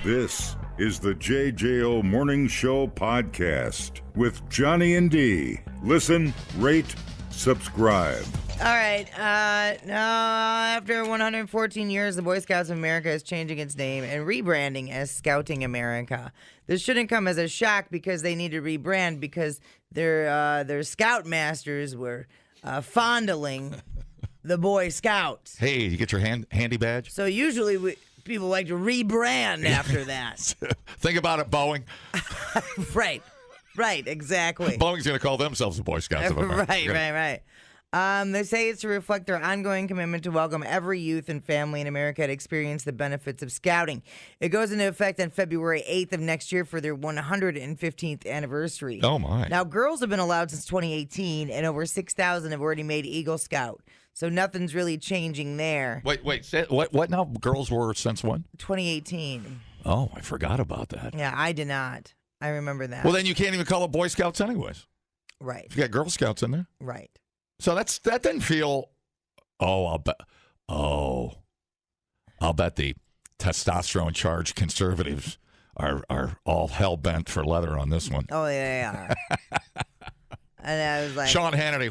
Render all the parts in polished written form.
This is the JJO Morning Show podcast with Johnny and D. Listen, rate, subscribe. All right. Now, after 114 years, the Boy Scouts of America is changing its name and rebranding as Scouting America. This shouldn't come as a shock because they need to rebrand because their scoutmasters were fondling the Boy Scouts. Hey, you get your handy badge? So usually people like to rebrand after that. Think about it, Boeing. Right, exactly. Boeing's going to call themselves the Boy Scouts of America. Right. They say it's to reflect their ongoing commitment to welcome every youth and family in America to experience the benefits of scouting. It goes into effect on February 8th of next year for their 115th anniversary. Oh, my. Now, girls have been allowed since 2018, and over 6,000 have already made Eagle Scout. So nothing's really changing there. Wait. What now? Girls were since when? 2018. Oh, I forgot about that. Yeah, I did not. I remember that. Well, then you can't even call it Boy Scouts anyways. Right. If you got Girl Scouts in there. Right. So that didn't feel. I'll bet the testosterone charged conservatives are all hell bent for leather on this one. Oh, they are. And I was like, Sean Hannity,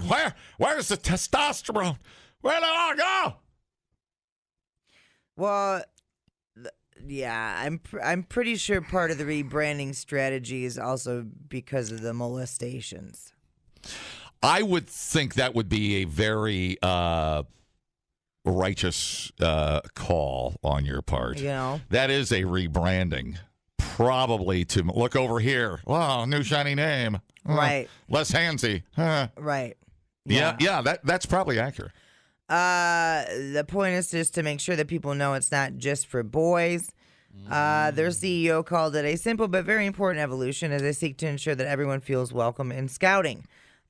where's the testosterone? Where did it all go? well, yeah, I'm pretty sure part of the rebranding strategy is also because of the molestations. I would think that would be a very righteous call on your part. You know? That is a rebranding. Probably to look over here. Wow, new shiny name. Right. Less handsy. Huh. Right. Yeah, that's probably accurate. The point is just to make sure that people know it's not just for boys. Their CEO called it a simple but very important evolution as they seek to ensure that everyone feels welcome in scouting.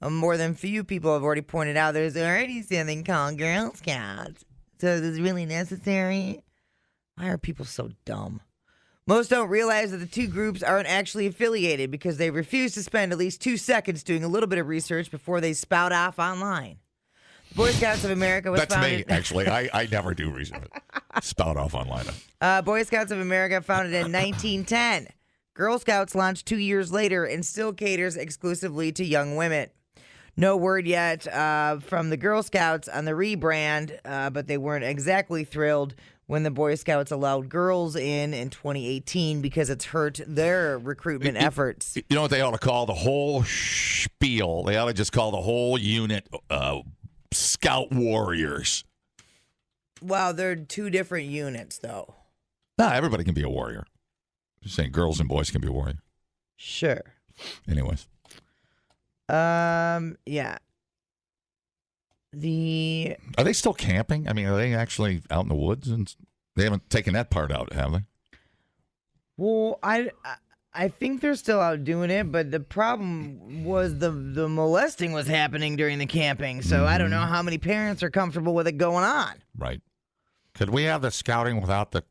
More than few people have already pointed out there's already something called Girl Scouts. So is this really necessary? Why are people so dumb? Most don't realize that the two groups aren't actually affiliated because they refuse to spend at least 2 seconds doing a little bit of research before they spout off online. The Boy Scouts of America was founded... That's me, actually. I never do research. Spout off online. Boy Scouts of America founded in 1910. Girl Scouts launched 2 years later and still caters exclusively to young women. No word yet from the Girl Scouts on the rebrand, but they weren't exactly thrilled when the Boy Scouts allowed girls in 2018 because it's hurt their recruitment efforts. You know what they ought to call the whole spiel? They ought to just call the whole unit Scout Warriors. Well, they're two different units, though. No, everybody can be a warrior. Just saying girls and boys can be a warrior. Sure. Anyways. Yeah. Are they still camping? I mean, are they actually out in the woods? And they haven't taken that part out, have they? Well, I think they're still out doing it, but the problem was the molesting was happening during the camping, so I don't know how many parents are comfortable with it going on. Right. Could we have the scouting without the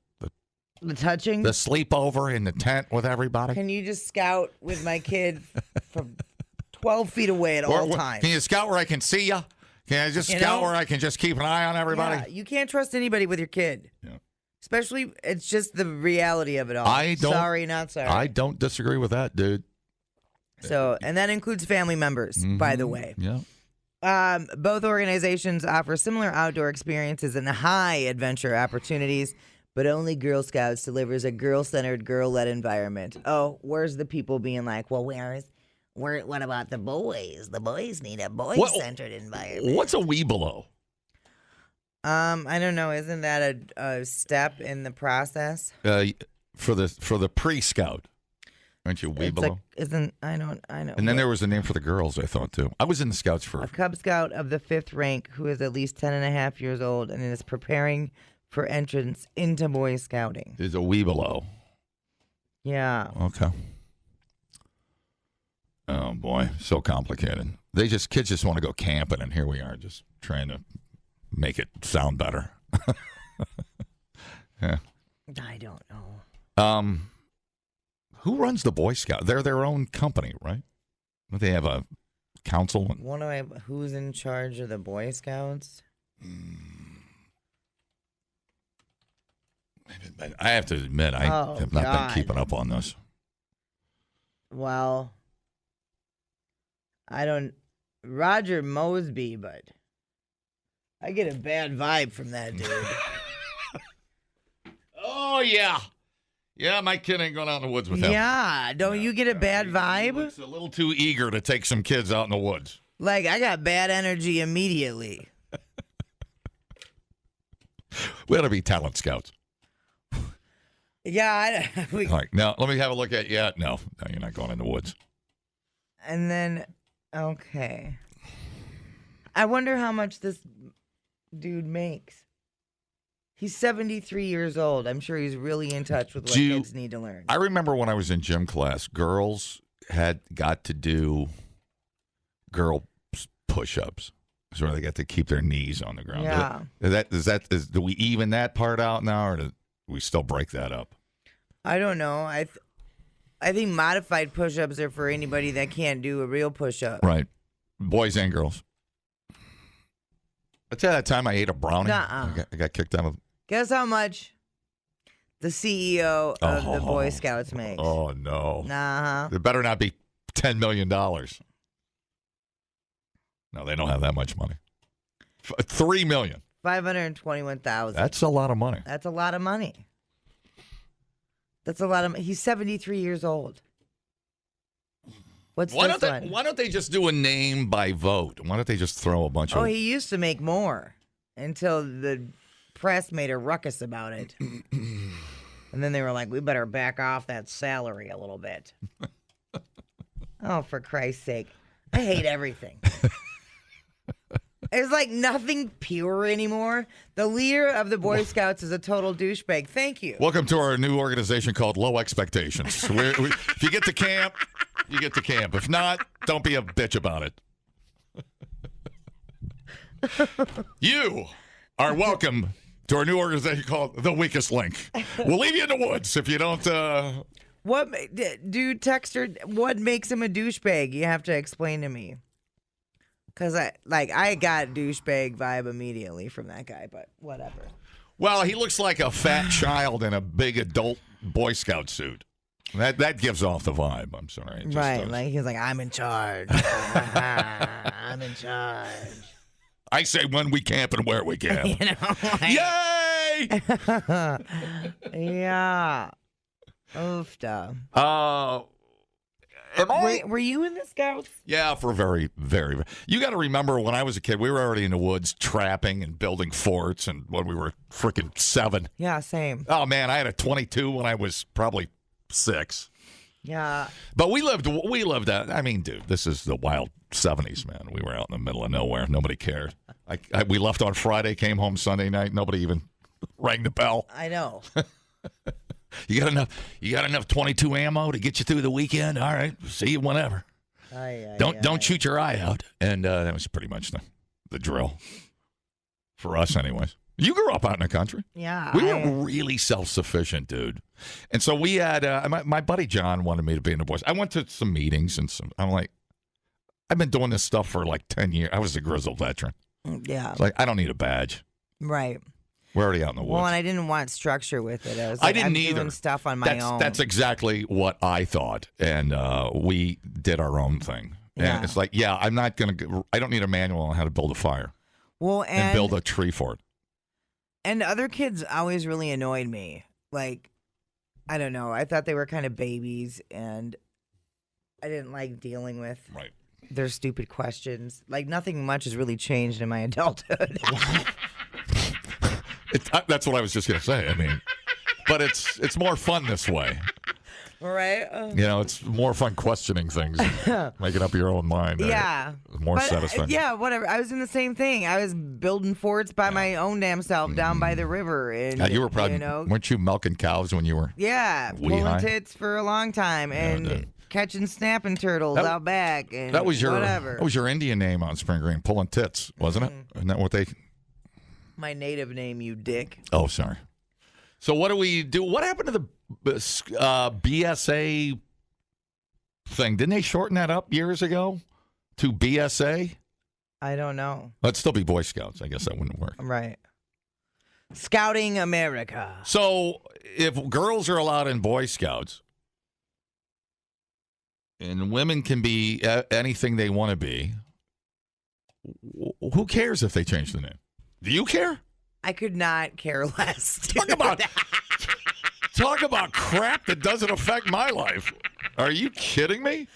touching? The sleepover in the tent with everybody? Can you just scout with my kid from 12 feet away at all times? Can you scout where I can see you? Can I just scout where I can just keep an eye on everybody? Yeah, you can't trust anybody with your kid. Yeah. Especially, it's just the reality of it all. Sorry, not sorry. I don't disagree with that, dude. So, and that includes family members, by the way. Yeah. Both organizations offer similar outdoor experiences and high adventure opportunities, but only Girl Scouts delivers a girl-centered, girl-led environment. Oh, where's the people being like, well, what about the boys? The boys need a boy-centered environment. What's a weebelow? I don't know. Isn't that a step in the process? For the pre-scout, aren't you weebelow? I know. And then there was a name for the girls, I thought too. I was in the Scouts for a Cub Scout of the 5th rank who is at least 10 and a half years old and is preparing for entrance into Boy Scouting. Is a weebelow. Yeah. Okay. Oh boy, so complicated. Kids just want to go camping, and here we are just trying to make it sound better. Yeah. I don't know. Who runs the Boy Scout? They're their own company, right? They have a council. Who's in charge of the Boy Scouts? I have to admit, I have not been keeping up on this. Well, I don't... Roger Mosby, but I get a bad vibe from that dude. Oh, yeah. Yeah, my kid ain't going out in the woods with him. Yeah, don't you get a bad vibe? He's a little too eager to take some kids out in the woods. Like, I got bad energy immediately. We ought to be talent scouts. Yeah. All right, now, let me have a look at you. No, you're not going in the woods. And then, okay. I wonder how much this dude makes. He's 73 years old. I'm sure he's really in touch with what kids need to learn. I remember when I was in gym class, girls had got to do girl push-ups. So they got to keep their knees on the ground. Yeah. Do we even that part out now, or do we still break that up? I don't know. I think modified push-ups are for anybody that can't do a real push-up. Right. Boys and girls. I tell you that time I ate a brownie. Nuh-uh. I got kicked out of. Guess how much the CEO of the Boy Scouts makes? Oh, no. Nah. It better not be $10 million. No, they don't have that much money. $3 million. $521,000. That's a lot of money. That's a lot of money. That's a lot of. He's 73 years old. Why don't they just do a name by vote? Why don't they just throw a bunch of... Oh, he used to make more until the press made a ruckus about it. And then they were like, we better back off that salary a little bit. Oh, for Christ's sake. I hate everything. There's like nothing pure anymore. The leader of the Boy Scouts is a total douchebag. Thank you. Welcome to our new organization called Low Expectations. If you get to camp, you get to camp. If not, don't be a bitch about it. You are welcome to our new organization called The Weakest Link. We'll leave you in the woods if you don't... What, dude, Texter, what makes him a douchebag? You have to explain to me. Because I got douchebag vibe immediately from that guy, but whatever. Well, he looks like a fat child in a big adult Boy Scout suit. That gives off the vibe. I'm sorry. Right, like he's like, I'm in charge. I'm in charge. I say when we camp and where we camp. You know, Yay! Yeah. Oofda. Were you in the Scouts? Yeah, for very, very. You got to remember when I was a kid, we were already in the woods trapping and building forts, and when we were freaking 7. Yeah, same. Oh man, I had a 22 when I was probably 6. Yeah. But we lived out. I mean, dude, this is the wild 70s, man. We were out in the middle of nowhere. Nobody cared. We left on Friday, came home Sunday night. Nobody even rang the bell. I know. You got enough 22 ammo to get you through the weekend? All right, see you whenever. Don't shoot your eye out. And that was pretty much the drill for us, anyways. You grew up out in the country. Yeah. We were really self-sufficient, dude. And so we had my buddy John wanted me to be in the Boys. I went to some meetings and I'm like, I've been doing this stuff for like 10 years. I was a grizzled veteran. Yeah. It's like I don't need a badge. Right. We're already out in the woods. Well, and I didn't want structure with it. I didn't I'm either. Doing stuff on my own. That's exactly what I thought, and we did our own thing. Yeah. And it's like, I'm not gonna. I don't need a manual on how to build a fire. Well, and build a tree fort. And other kids always really annoyed me. Like, I don't know. I thought they were kind of babies, and I didn't like dealing with their stupid questions. Like, nothing much has really changed in my adulthood. That's what I was just going to say. I mean, but it's more fun this way. Right? It's more fun questioning things, making up your own mind. Yeah. More satisfying. Yeah, whatever. I was doing the same thing. I was building forts by my own damn self down by the river. And you were probably, weren't you milking cows when you were pulling tits for a long time and catching snapping turtles out back. And that was your whatever. That was your Indian name on Spring Green, pulling tits, wasn't it? Isn't that what they... My native name, you dick. Oh, sorry. So what do we do? What happened to the BSA thing? Didn't they shorten that up years ago to BSA? I don't know. That'd still be Boy Scouts. I guess that wouldn't work. Right. Scouting America. So if girls are allowed in Boy Scouts and women can be anything they want to be, who cares if they change the name? Do you care? I could not care less. Talk about crap that doesn't affect my life. Are you kidding me?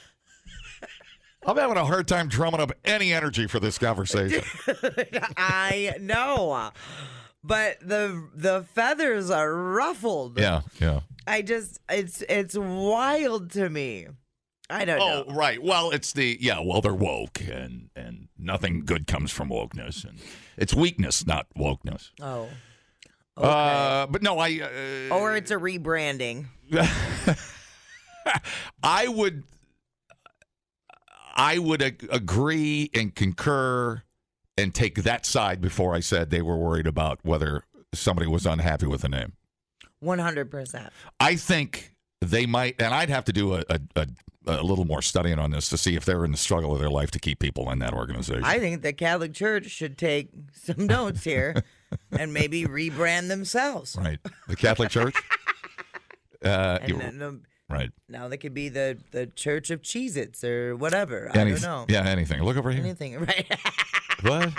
I'm having a hard time drumming up any energy for this conversation. I know. But the feathers are ruffled. Yeah. It's wild to me. I don't know. Oh, right. Well, they're woke and nothing good comes from wokeness. And it's weakness, not wokeness. Oh. Okay. But no, or it's a rebranding. I would agree and concur and take that side before I said they were worried about whether somebody was unhappy with the name. 100%. I think they might, and I'd have to do a little more studying on this to see if they're in the struggle of their life to keep people in that organization. I think the Catholic Church should take some notes here and maybe rebrand themselves. Right. The Catholic Church? Right. Now they could be the Church of Cheez-Its or whatever. I don't know. Yeah, anything. Look over here. Anything, right? What?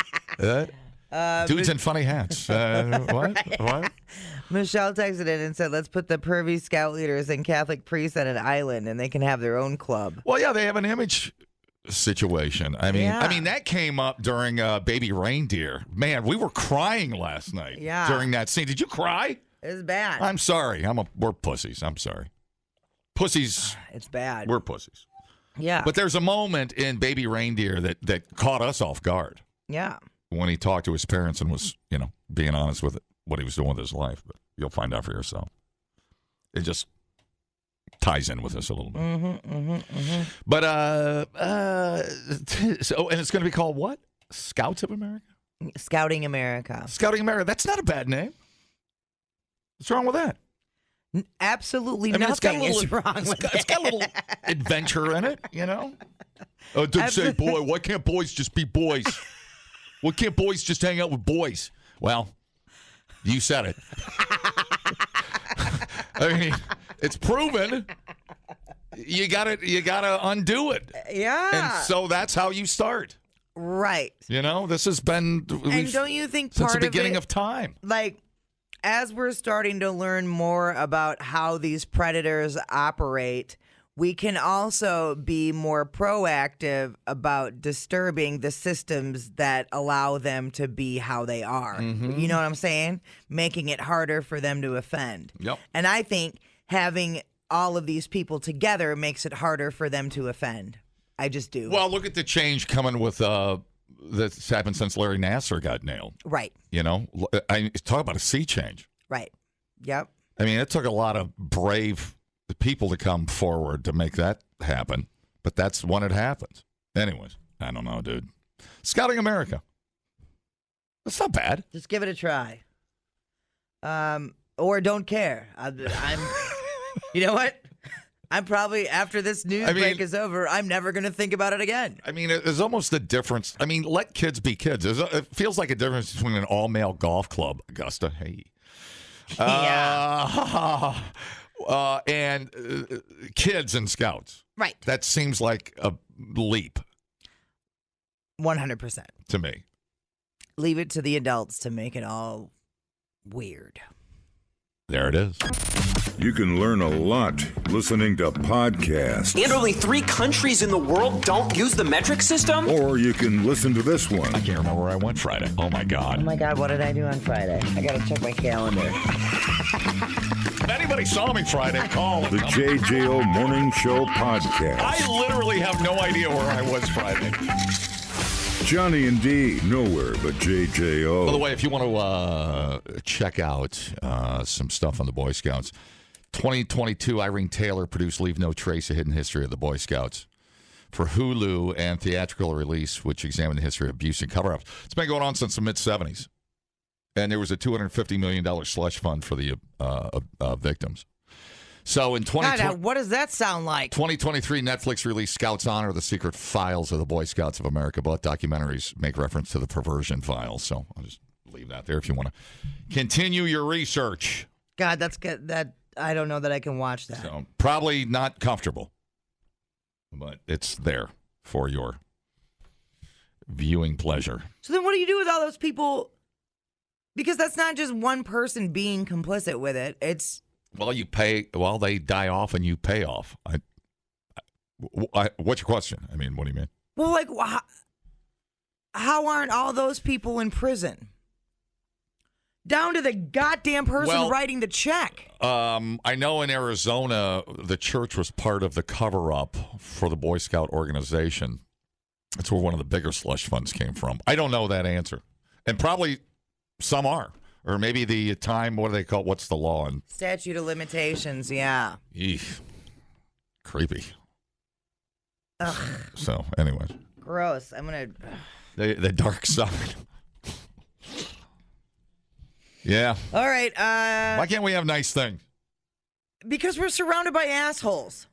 Dudes in funny hats. What? Michelle texted in and said, let's put the pervy scout leaders and Catholic priests on an island and they can have their own club. Well, yeah, they have an image situation. I mean, that came up during Baby Reindeer. Man, we were crying last night during that scene. Did you cry? It was bad. I'm sorry. We're pussies. I'm sorry. Pussies. It's bad. We're pussies. Yeah. But there's a moment in Baby Reindeer that caught us off guard. Yeah. When he talked to his parents and was, being honest with what he was doing with his life. But you'll find out for yourself. It just ties in with us a little bit. But, so, and it's going to be called what? Scouts of America? Scouting America. Scouting America. That's not a bad name. What's wrong with that? Absolutely nothing is wrong with it. It's got a little adventure in it, Oh, don't say boy. Why can't boys just be boys? Why can't boys just hang out with boys? Well, you said it. I mean, it's proven. You gotta undo it. Yeah. And so that's how you start. Right. This has been. And don't you think since part the beginning of time? Like, as we're starting to learn more about how these predators operate, we can also be more proactive about disturbing the systems that allow them to be how they are. Mm-hmm. You know what I'm saying? Making it harder for them to offend. Yep. And I think having all of these people together makes it harder for them to offend. I just do. Well, look at the change coming with that's happened since Larry Nassar got nailed. Right. I talk about a sea change. Right. Yep. I mean, it took a lot of brave people to come forward to make that happen, but that's when it happens. Anyways, I don't know, dude. Scouting America. That's not bad. Just give it a try. Or don't care. I'm you know what? I'm probably, after this news break is over, I'm never going to think about it again. I mean, there's almost a difference. I mean, let kids be kids. It feels like a difference between an all-male golf club, Augusta, hey. And kids and scouts. Right. That seems like a leap. 100%. To me. Leave it to the adults to make it all weird. There it is. You can learn a lot listening to podcasts. And only 3 countries in the world don't use the metric system? Or you can listen to this one. I can't remember where I went Friday. Oh, my God. Oh, my God. What did I do on Friday? I got to check my calendar. If anybody saw me Friday, call. The JJO Morning Show Podcast. I literally have no idea where I was Friday. Johnny and D, nowhere but JJO. By the way, if you want to check out some stuff on the Boy Scouts, 2022, Irene Taylor produced Leave No Trace, A Hidden History of the Boy Scouts for Hulu and theatrical release, which examined the history of abuse and cover-ups. It's been going on since the mid-'70s. And there was a $250 million slush fund for the victims. So in 2020, what does that sound like? 2023, Netflix released Scouts Honor, The Secret Files of the Boy Scouts of America. Both documentaries make reference to the perversion files. So I'll just leave that there if you want to continue your research. God, that's good. That I don't know that I can watch that. So probably not comfortable, but it's there for your viewing pleasure. So then what do you do with all those people? Because that's not just one person being complicit with it. It's Well, you pay. Well, they die off and you pay off. What's your question? I mean, what do you mean? well, like how aren't all those people in prison? Down to the goddamn person writing the check. I know in Arizona, the church was part of the cover-up for the Boy Scout organization. That's where one of the bigger slush funds came from. I don't know that answer. And probably some are. Or maybe the time, what do they call it? What's the law? Statute of limitations, yeah. Eesh. Creepy. Ugh. So, anyway. Gross. I'm going to... The dark side. Yeah. All right. Why can't we have nice things? Because we're surrounded by assholes.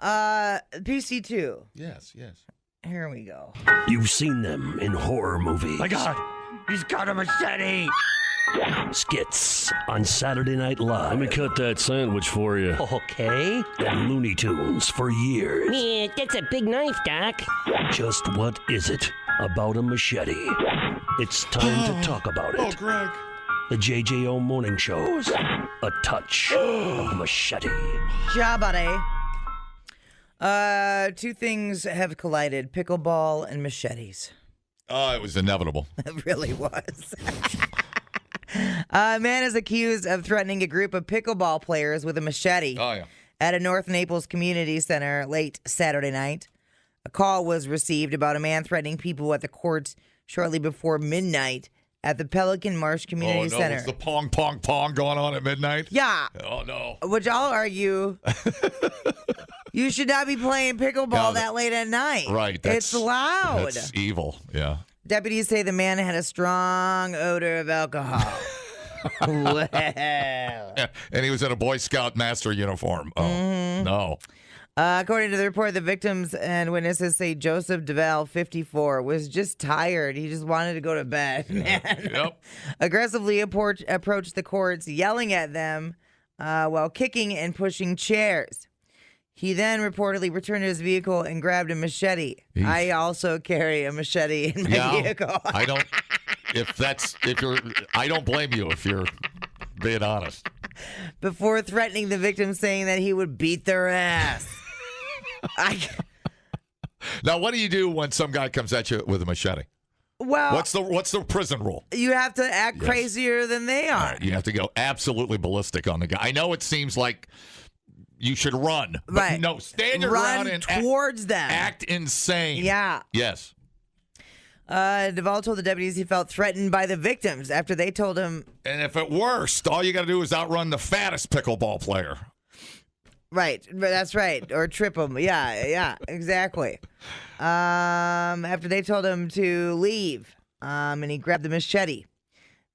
PC2. Yes. Here we go. You've seen them in horror movies. My God, he's got a machete. Skits on Saturday Night Live. Let me cut that sandwich for you. Okay. And Looney Tunes for years. Yeah, that's a big knife, Doc. Just what is it about a machete? It's time to talk about it. Oh, Greg. The JJO morning shows. A touch of machete. Ja, buddy. Two things have collided: pickleball and machetes. Oh, it was inevitable. It really was. A man is accused of threatening a group of pickleball players with a machete at a North Naples community center late Saturday night. A call was received about a man threatening people at the courts shortly before midnight at the Pelican Marsh Community Center. Was the pong going on at midnight? Yeah. Oh, no. Which I'll argue, you should not be playing pickleball that late at night. Right. It's loud. That's evil, yeah. Deputies say the man had a strong odor of alcohol. Well. And he was in a Boy Scout master uniform. Oh, no. According to the report, the victims and witnesses say Joseph DeVal, 54, was just tired. He just wanted to go to bed, man. Yep. Aggressively approached the courts, yelling at them while kicking and pushing chairs. He then reportedly returned to his vehicle and grabbed a machete. Eesh. I also carry a machete in my vehicle. I don't blame you if you're being honest. Before threatening the victim, saying that he would beat their ass. Now, what do you do when some guy comes at you with a machete? Well, what's the prison rule? You have to act crazier than they are. Right, you have to go absolutely ballistic on the guy. I know it seems like you should run, but right. No, stand your run ground and towards them. Act insane. Yeah. Yes. Duvall told the deputies he felt threatened by the victims after they told him. And if at worst, all you got to do is outrun the fattest pickleball player. Right. That's right. Or trip him. Yeah, exactly. After they told him to leave, and he grabbed the machete,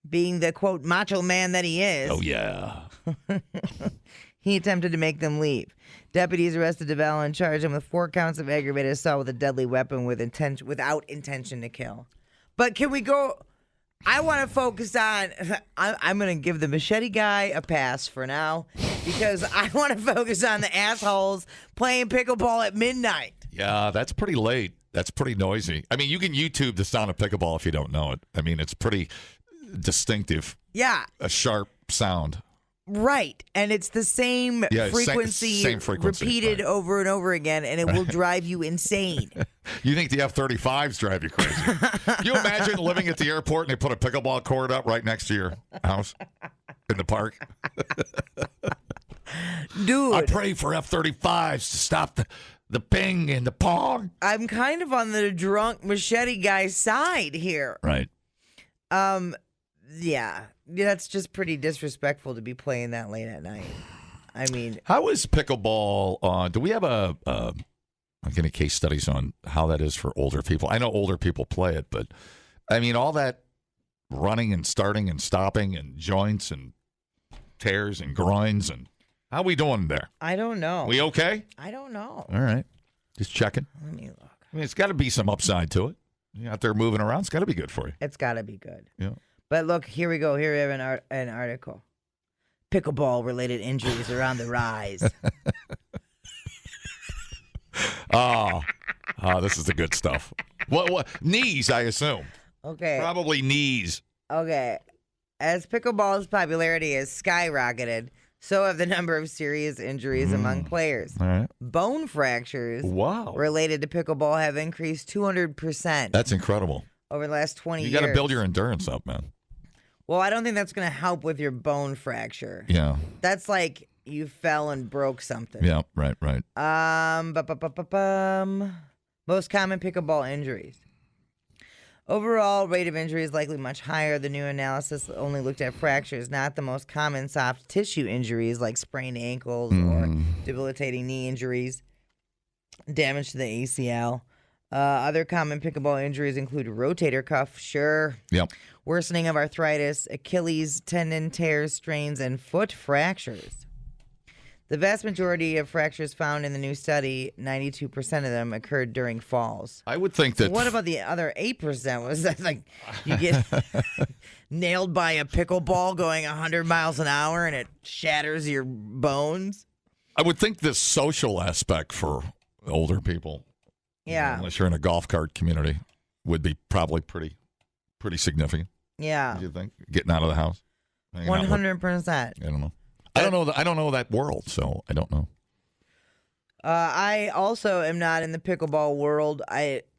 being the, quote, macho man that he is. Oh, yeah. He attempted to make them leave. Deputies arrested DeVal and charged him with 4 counts of aggravated assault with a deadly weapon without intention to kill. But can we go? I want to focus on. I'm going to give the machete guy a pass for now because I want to focus on the assholes playing pickleball at midnight. Yeah, that's pretty late. That's pretty noisy. I mean, you can YouTube the sound of pickleball if you don't know it. I mean, it's pretty distinctive. Yeah. A sharp sound. Right. And it's the same frequency, repeated over and over again, and it will drive you insane. You think the F-35s drive you crazy. Can you imagine living at the airport and they put a pickleball court up right next to your house in the park? Dude. I pray for F-35s to stop the ping and the pong. I'm kind of on the drunk machete guy's side here. Right. Yeah, that's just pretty disrespectful to be playing that late at night. I mean, how is pickleball? Do we have any case studies on how that is for older people? I know older people play it, but I mean, all that running and starting and stopping and joints and tears and groins and how we doing there? I don't know. We okay? I don't know. All right, just checking. Let me look. I mean, it's got to be some upside to it. You're out there moving around. It's got to be good for you. It's got to be good. Yeah. But look, here we go. Here we have an article. Pickleball-related injuries are on the rise. This is the good stuff. What? Knees, I assume. Okay. Probably knees. Okay. As pickleball's popularity has skyrocketed, so have the number of serious injuries among players. All right. Bone fractures Wow. related to pickleball have increased 200% That's incredible. over the last 20 years. You got to build your endurance up, man. Well, I don't think that's going to help with your bone fracture. Yeah. That's like you fell and broke something. Yeah, right. Most common pickleball injuries. Overall rate of injury is likely much higher. The new analysis only looked at fractures, not the most common soft tissue injuries like sprained ankles or debilitating knee injuries, damage to the ACL. Other common pickleball injuries include rotator cuff, Yep. worsening of arthritis, Achilles tendon tears, strains, and foot fractures. The vast majority of fractures found in the new study, 92% of them, occurred during falls. I would think that. What about the other 8%? Was that like you get nailed by a pickleball going 100 miles an hour and it shatters your bones? I would think the social aspect for older people, Yeah. unless you're in a golf cart community, would be probably pretty significant. Yeah. Do you think getting out of the house? Hanging out with- 100%. I don't know. I don't know that world, so I don't know. I also am not in the pickleball world.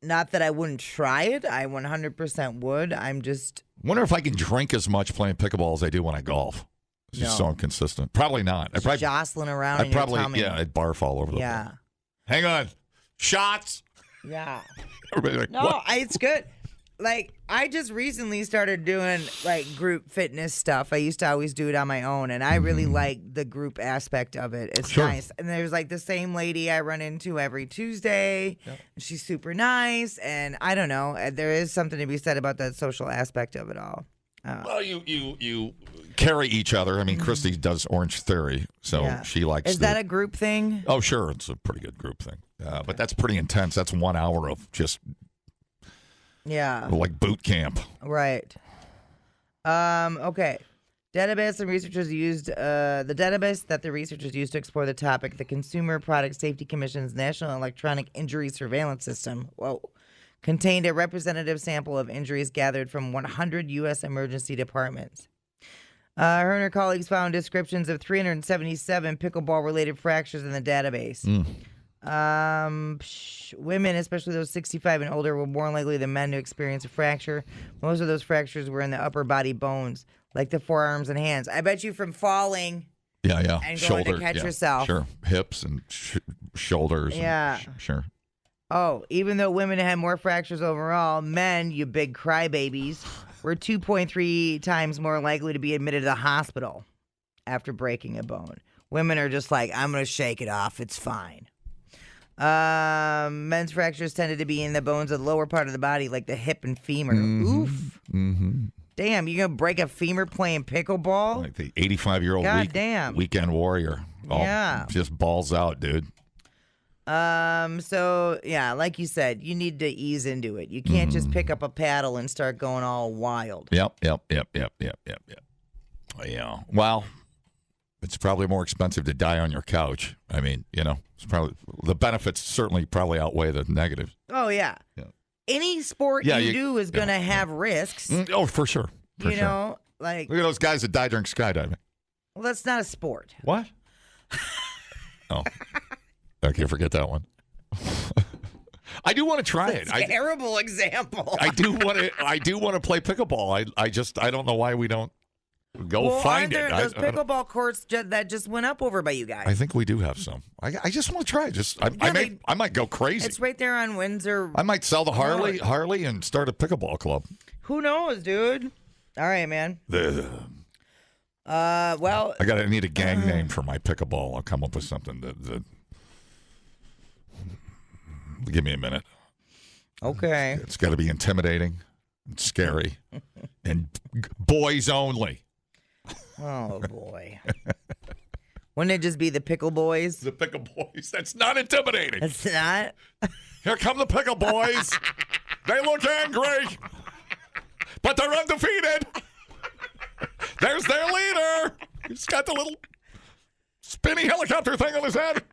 Not that I wouldn't try it. I 100% would. I'm just. Wonder if I can drink as much playing pickleball as I do when I golf. It's just so inconsistent. Probably not. I probably jostling around in your tummy. I'd barf all over the place. Hang on. Shots. Yeah. Everybody's like, No, what? it's good. Like, I just recently started doing, like, group fitness stuff. I used to always do it on my own, and I really like the group aspect of it. It's nice. And there's, like, the same lady I run into every Tuesday. Yep. She's super nice, and I don't know. There is something to be said about that social aspect of it all. Well, you carry each other. I mean, Christy does Orange Theory, so she likes. Is that a group thing? Oh, sure, it's a pretty good group thing. But that's pretty intense. That's 1 hour of just like boot camp. Right. Okay. Database and researchers used the database that the researchers used to explore the topic. The Consumer Product Safety Commission's National Electronic Injury Surveillance System. Contained a representative sample of injuries gathered from 100 U.S. emergency departments. Her and her colleagues found descriptions of 377 pickleball-related fractures in the database. Women, especially those 65 and older, were more likely than men to experience a fracture. Most of those fractures were in the upper body bones, like the forearms and hands. I bet you from falling. Yeah. And going to catch yourself. Sure. Hips and shoulders. Yeah. Sure. Oh, even though women had more fractures overall, men, you big crybabies, were 2.3 times more likely to be admitted to the hospital after breaking a bone. Women are just like, I'm going to shake it off. It's fine. Men's fractures tended to be in the bones of the lower part of the body, like the hip and femur. Oof. Damn, you going to break a femur playing pickleball? Like the 85-year-old weekend warrior. Just balls out, dude. So, yeah, like you said, you need to ease into it. You can't just pick up a paddle and start going all wild. Yep. Yeah. Well, it's probably more expensive to die on your couch. I mean, it's probably the benefits certainly probably outweigh the negatives. Oh, yeah. Any sport you do is going to have risks. Oh, for sure. You know, like. Look at those guys that die during skydiving. Well, that's not a sport. What? Oh. Okay, forget that one. I do want to try it. Terrible example. I do want to play pickleball. I don't know why we don't go find it. Those pickleball courts that just went up over by you guys. I think we do have some. I just want to try it. I might go crazy. It's right there on Windsor. I might sell the Harley and start a pickleball club. Who knows, dude? All right, man. Well, I need a gang name for my pickleball. I'll come up with something that give me a minute. Okay. It's got to be intimidating and scary and boys only. Oh, boy. Wouldn't it just be the Pickle Boys? The Pickle Boys. That's not intimidating. It's not? Here come the Pickle Boys. They look angry, but they're undefeated. There's their leader. He's got the little spinny helicopter thing on his head.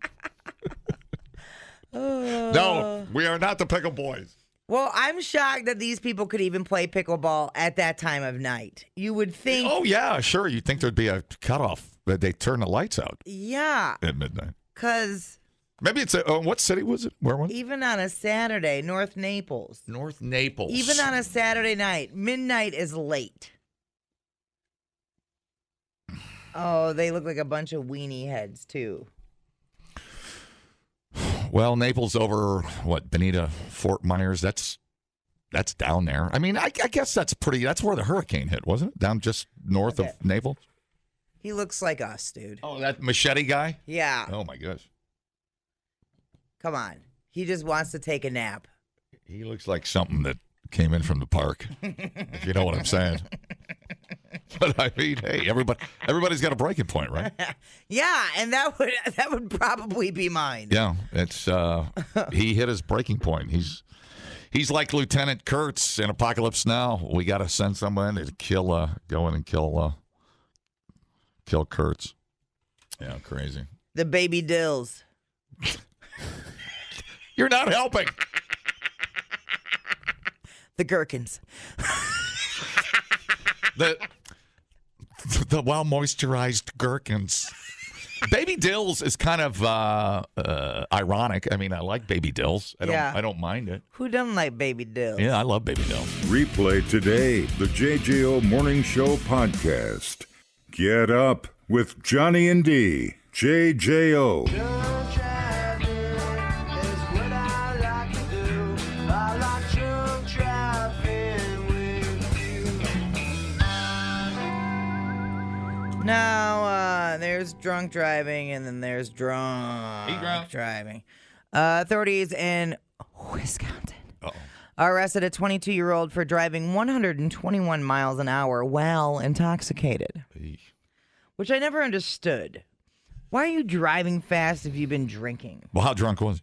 No, we are not the Pickle Boys. Well, I'm shocked that these people could even play pickleball at that time of night. You would think. Oh, yeah, sure. You'd think there'd be a cutoff, but they turn the lights out. Yeah. At midnight. Because. Maybe it's what city was it? Where was it? Even on a Saturday, North Naples. North Naples. Even on a Saturday night, midnight is late. Oh, they look like a bunch of weenie heads, too. Well, Naples over, Bonita, Fort Myers, that's down there. I mean, I guess that's where the hurricane hit, wasn't it? Down just north of Naples? He looks like us, dude. Oh, that machete guy? Yeah. Oh, my gosh. Come on. He just wants to take a nap. He looks like something that came in from the park, if you know what I'm saying. But I mean, hey, everybody's got a breaking point, right? Yeah, and that would probably be mine. Yeah, it's he hit his breaking point. He's like Lieutenant Kurtz in Apocalypse Now. We got to send someone to go in and kill Kurtz. Yeah, crazy. The baby Dills. You're not helping. The Gherkins. The well-moisturized Gherkins. Baby Dills is kind of ironic. I mean, I like Baby Dills. I don't mind it. Who doesn't like Baby Dills? Yeah, I love Baby Dills. Replay today the JJO Morning Show podcast. Get up with Johnny and D. JJO. Now, there's drunk driving, and then there's drunk driving. Authorities in Wisconsin arrested a 22-year-old for driving 121 miles an hour while intoxicated, which I never understood. Why are you driving fast if you've been drinking? Well, how drunk was he?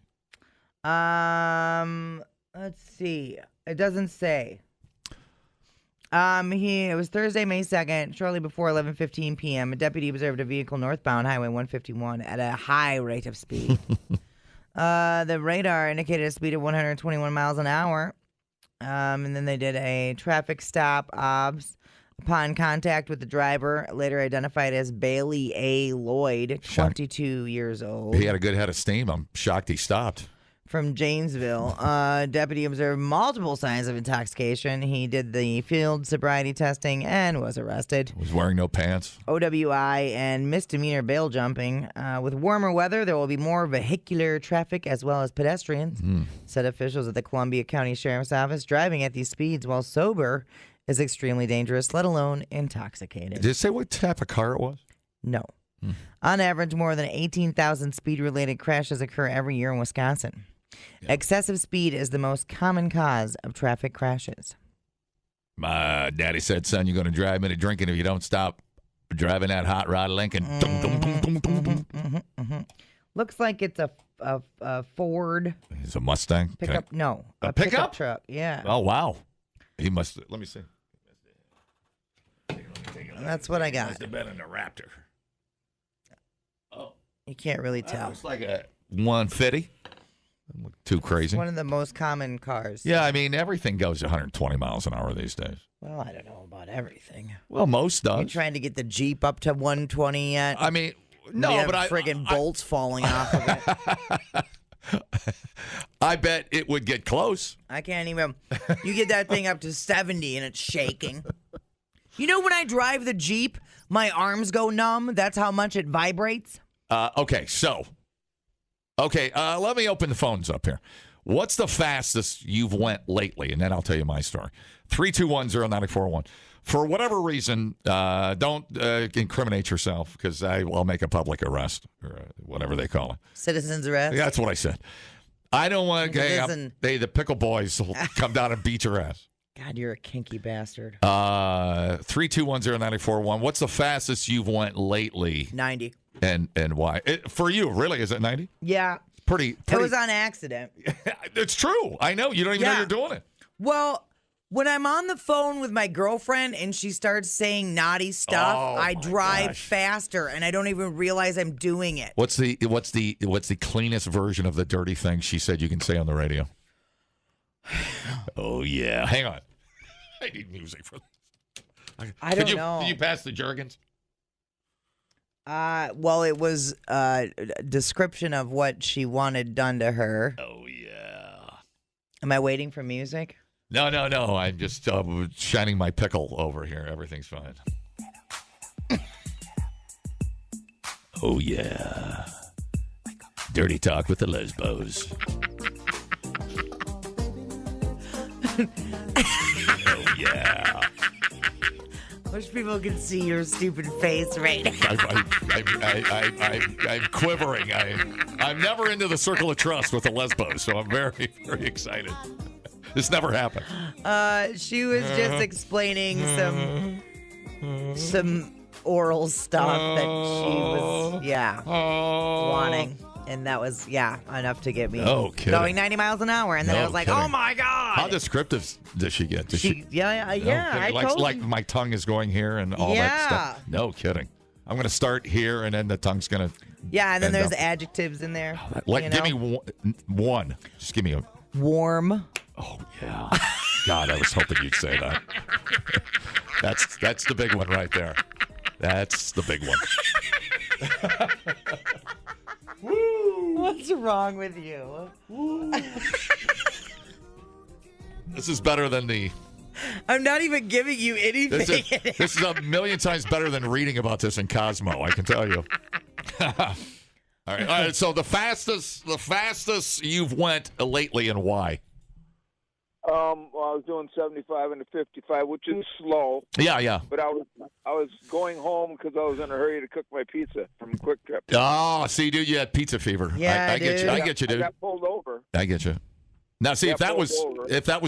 Let's see. It doesn't say. It was Thursday, May 2nd, shortly before 11:15 p.m. A deputy observed a vehicle northbound Highway 151 at a high rate of speed. The radar indicated a speed of 121 miles an hour. And then they did a traffic stop obs. Upon contact with the driver, later identified as Bailey A. Lloyd, 22 years old. He had a good head of steam. I'm shocked he stopped. From Janesville. Deputy observed multiple signs of intoxication. He did the field sobriety testing and was arrested. Was wearing no pants. OWI and misdemeanor bail jumping. With warmer weather, there will be more vehicular traffic as well as pedestrians, said officials at the Columbia County Sheriff's Office. Driving at these speeds while sober is extremely dangerous, let alone intoxicated. Did it say what type of car it was? No. On average, more than 18,000 speed-related crashes occur every year in Wisconsin. Yeah. Excessive speed is the most common cause of traffic crashes. My daddy said, son, you're going to drive me to drinking if you don't stop driving that hot rod Lincoln. Looks like it's a Ford. It's a Mustang? Pickup? No. A pickup truck, yeah. Oh, wow. He must, let me see. That's what I got. Must have been in a Raptor. Oh. You can't really tell. It's like a 150. Too crazy. It's one of the most common cars. Yeah, I mean, everything goes 120 miles an hour these days. Well, I don't know about everything. Well, most does. You trying to get the Jeep up to 120 yet? I mean, no, but friggin' bolts falling off of it. I bet it would get close. I can't even. You get that thing up to 70 and it's shaking. You know, when I drive the Jeep, my arms go numb. That's how much it vibrates. Okay, let me open the phones up here. What's the fastest you've went lately? And then I'll tell you my story. 3210941. For whatever reason, don't incriminate yourself because I'll make a public arrest or whatever they call it. Citizen's arrest? Yeah, that's what I said. I don't want to. The Pickle Boys will come down and beat your ass. God, you're a kinky bastard. 3210941. What's the fastest you've went lately? 90. And why? For you, really? Is it 90? Yeah. Pretty. It was on accident. It's true. I know. You don't even know you're doing it. Well, when I'm on the phone with my girlfriend and she starts saying naughty stuff, I drive faster and I don't even realize I'm doing it. What's the cleanest version of the dirty thing she said you can say on the radio? Oh yeah. Hang on. I need music for this. I don't know. Did you pass the Jergens? Well, it was a description of what she wanted done to her. Oh yeah. Am I waiting for music? No. I'm just shining my pickle over here. Everything's fine. Oh, yeah. Dirty talk with the lesbos. Oh, yeah. Wish people could see your stupid face right now. I'm quivering. I'm never into the circle of trust with the lesbos, so I'm very, very excited. This never happened. She was just explaining some oral stuff that she was, wanting. And that was, enough to get me going 90 miles an hour. And then I was like, oh, my God. How descriptive does she get? Does she? I told like my tongue is going here and all that stuff? No kidding. I'm going to start here, and then the tongue's going to and then there's adjectives in there. Give me one. Just give me a... Warm. Oh, yeah. God, I was hoping you'd say that. That's the big one right there. That's the big one. What's wrong with you? This is better than the... I'm not even giving you anything. This is a million times better than reading about this in Cosmo, I can tell you. All right. So the fastest you've went lately, and why? Well, I was doing 75 and 55, which is slow. Yeah. But I was going home because I was in a hurry to cook my pizza from Quick Trip. Oh, see, dude, you had pizza fever. Yeah, I get you. I get you, dude. I got pulled over. I get you. Now, see, if that was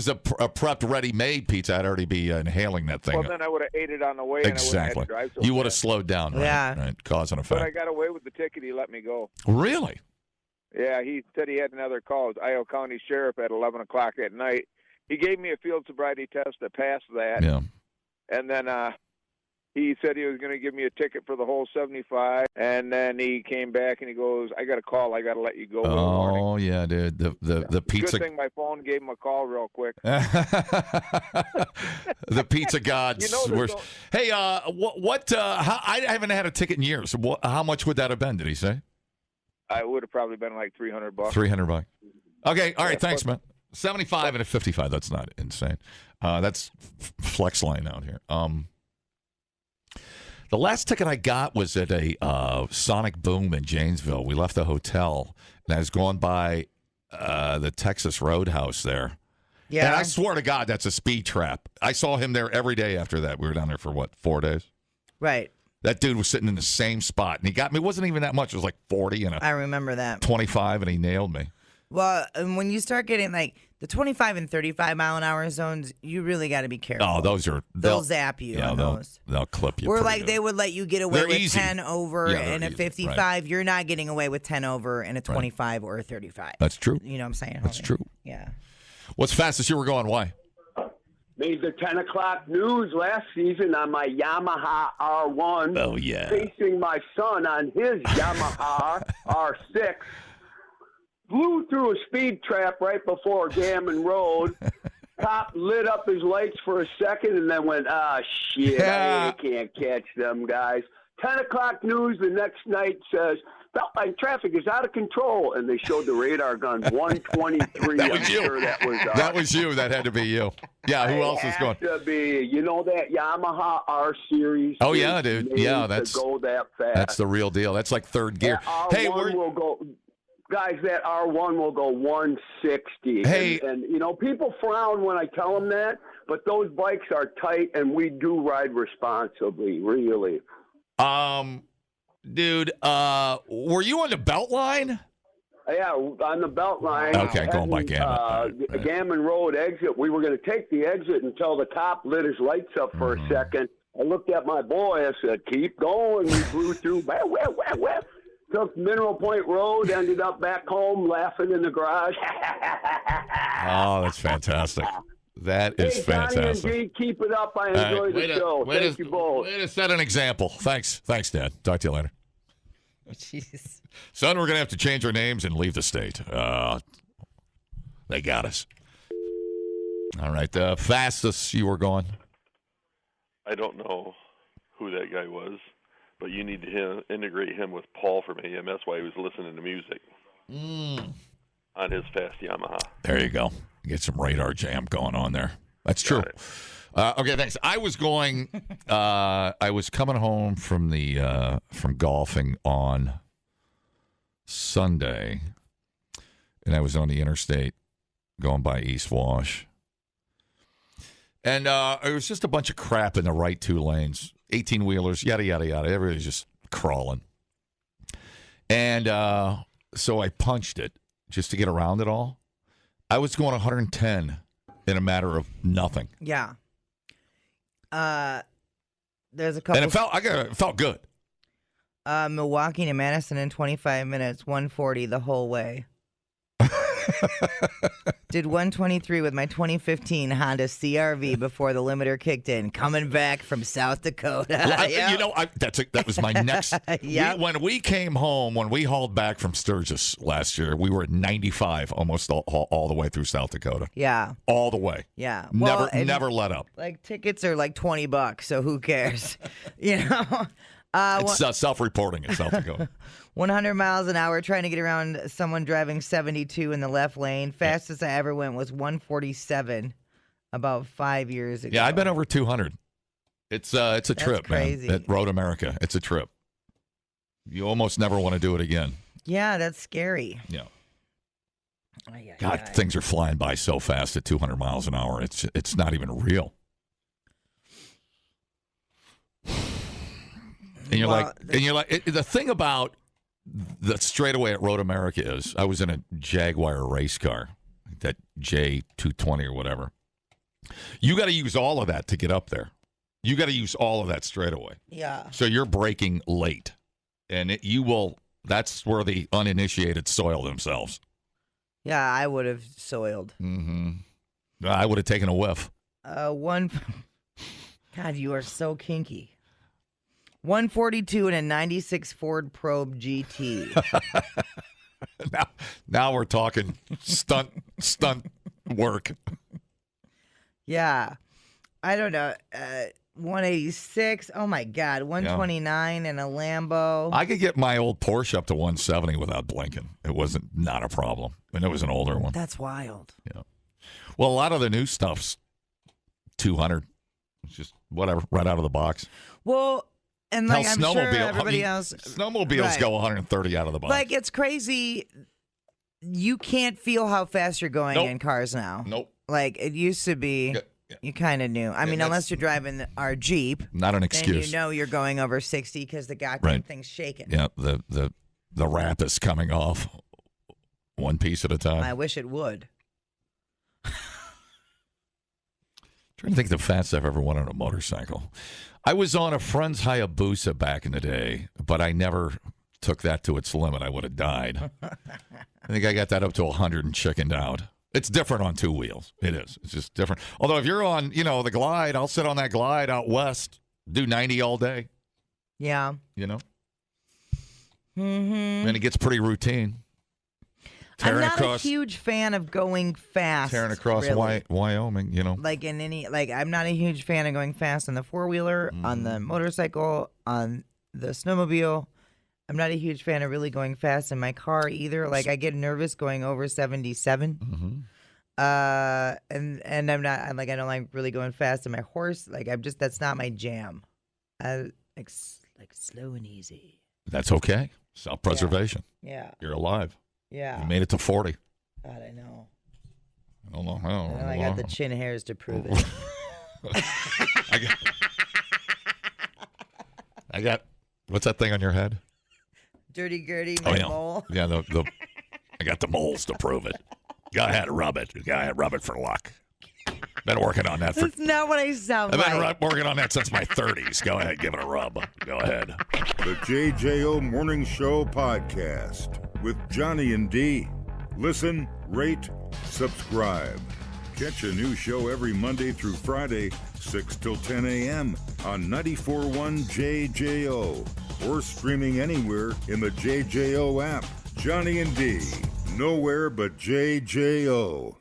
a prepped, ready-made pizza, I'd already be inhaling that thing. Well, then I would have ate it on the way. Exactly. And I wouldn't have You would have slowed down. Right? Yeah. Right. Cause and effect. But I got away with the ticket. He let me go. Really? Yeah, he said he had another call. It was Iowa County Sheriff at 11 o'clock at night. He gave me a field sobriety test that passed that. Yeah. And then he said he was going to give me a ticket for the whole 75. And then he came back and he goes, I got a call. I got to let you go. Oh, yeah, dude. The pizza. Good thing my phone gave him a call real quick. The pizza gods. Hey, what? I haven't had a ticket in years. How much would that have been? Did he say? I would have probably been like $300. $300. Okay. All right. Thanks, man. 75 and a 55. That's not insane. That's flex line out here. The last ticket I got was at a Sonic Boom in Janesville. We left the hotel, and I was going by the Texas Roadhouse there. Yeah. And I swear to God, that's a speed trap. I saw him there every day after that. We were down there for, 4 days? Right. That dude was sitting in the same spot, and he got me. It wasn't even that much. It was like 40 and I remember that. 25, and he nailed me. Well, and when you start getting like the 25 and 35 mile an hour zones, you really got to be careful. Oh, they'll zap you on they'll, those. They'll clip you. Or like good. They would let you get away they're with easy. 10 over and a 55. Right. You're not getting away with 10 over and a 25 or a 35. That's true. You know what I'm saying? That's true. Yeah. What's fastest you were going? Why? Made the 10 o'clock news last season on my Yamaha R1. Oh, yeah. Facing my son on his Yamaha R6. Flew through a speed trap right before Gammon Road. Cop lit up his lights for a second and then went, shit, I can't catch them guys. 10 o'clock news the next night says, Beltline traffic is out of control. And they showed the radar guns, 123. That was I'm you. sure That was you. That had to be you. Yeah, who else is going? To be, you know that Yamaha R Series? Oh, yeah, dude. Yeah, that's go that fast. That's the real deal. That's like third gear. Hey, will go. Guys, that R1 will go 160. Hey. And, you know, people frown when I tell them that, but those bikes are tight, and we do ride responsibly, really. Dude, were you on the Beltline? Yeah, on the Beltline. Okay, going by Gammon. Gammon Road exit. We were going to take the exit until the cop lit his lights up for a second, I looked at my boy. I said, keep going. We flew through. Took Mineral Point Road, ended up back home laughing in the garage. Oh, that's fantastic. That is fantastic. Johnny and G, keep it up. I enjoy the show. Thank you both. Way to set an example. Thanks, Dad. Talk to you later. Jeez. Son, we're going to have to change our names and leave the state. They got us. All right. The fastest you were going? I don't know who that guy was, but you need to integrate him with Paul from AMS while he was listening to music on his fast Yamaha. There you go. Get some radar jam going on there. That's true. Okay, thanks. I was going. I was coming home from from golfing on Sunday, and I was on the interstate going by East Wash, and it was just a bunch of crap in the right two lanes, 18-wheelers, yada yada yada. Everybody's just crawling, and so I punched it just to get around it all. I was going 110 in a matter of nothing. Yeah. There's a couple. And it felt good. Milwaukee to Madison in 25 minutes, 140 the whole way. Did 123 with my 2015 Honda CRV before the limiter kicked in. Coming back from South Dakota. That was my next. Yep. When we came home, when we hauled back from Sturgis last year, we were at 95 almost all the way through South Dakota. Yeah. All the way. Yeah. Never let up. Like tickets are like $20, so who cares? It's self-reporting in South Dakota. 100 miles an hour trying to get around someone driving 72 in the left lane. Fastest I ever went was 147 about 5 years ago. Yeah, I've been over 200. It's a trip, crazy. Man. At Road America. It's a trip. You almost never want to do it again. Yeah, that's scary. Yeah. God, things are flying by so fast at 200 miles an hour. It's not even real. And you're the thing about the straightaway at Road America is I was in a Jaguar race car, that J220 or whatever. You got to use all of that to get up there. You got to use all of that straightaway. Yeah. So you're braking late, and that's where the uninitiated soil themselves. Yeah, I would have soiled. Mm-hmm. I would have taken a whiff. God, you are so kinky. 142 in a 96 Ford Probe GT. Now we're talking stunt work. Yeah. I don't know. 186. Oh, my God. 129 in a Lambo. I could get my old Porsche up to 170 without blinking. It wasn't not a problem. And it was an older one. That's wild. Yeah. Well, a lot of the new stuff's 200. It's just whatever, right out of the box. Well, and like I'm sure everybody else. Snowmobiles go 130 out of the box. Like, it's crazy. You can't feel how fast you're going in cars now. Nope. Like, it used to be. Yeah. You kind of knew. I mean, unless you're driving our Jeep. Not an excuse. Then you're going over 60 because the goddamn thing's shaking. Yeah, the wrap is coming off one piece at a time. I wish it would. Trying to think of the fastest I've ever went on a motorcycle. I was on a friend's Hayabusa back in the day, but I never took that to its limit. I would have died. I think I got that up to 100 and chickened out. It's different on two wheels. It is. It's just different. Although if you're on, the Glide, I'll sit on that Glide out west, do 90 all day. Yeah. Mm-hmm. And it gets pretty routine. I'm not a huge fan of going fast. Tearing across Wyoming, Like I'm not a huge fan of going fast on the four-wheeler, on the motorcycle, on the snowmobile. I'm not a huge fan of really going fast in my car either. Like, I get nervous going over 77. Mm-hmm. And I don't like really going fast in my horse. Like, that's not my jam. I like slow and easy. That's okay. Self-preservation. Yeah. You're alive. Yeah. You made it to 40. God, I know. I don't know. I got the chin hairs to prove it. I got, what's that thing on your head? Dirty Gertie, my mole. Yeah, I got the moles to prove it. Go ahead, rub it. Go ahead, rub it for luck. Been working on that for. That's not what I sound I've been like. working on that since my 30s. Go ahead, give it a rub. Go ahead. The JJO Morning Show podcast with Johnny and D. Listen, rate, subscribe. Catch a new show every Monday through Friday, 6 till 10 a.m. on 94.1 JJO or streaming anywhere in the JJO app. Johnny and D, nowhere but JJO.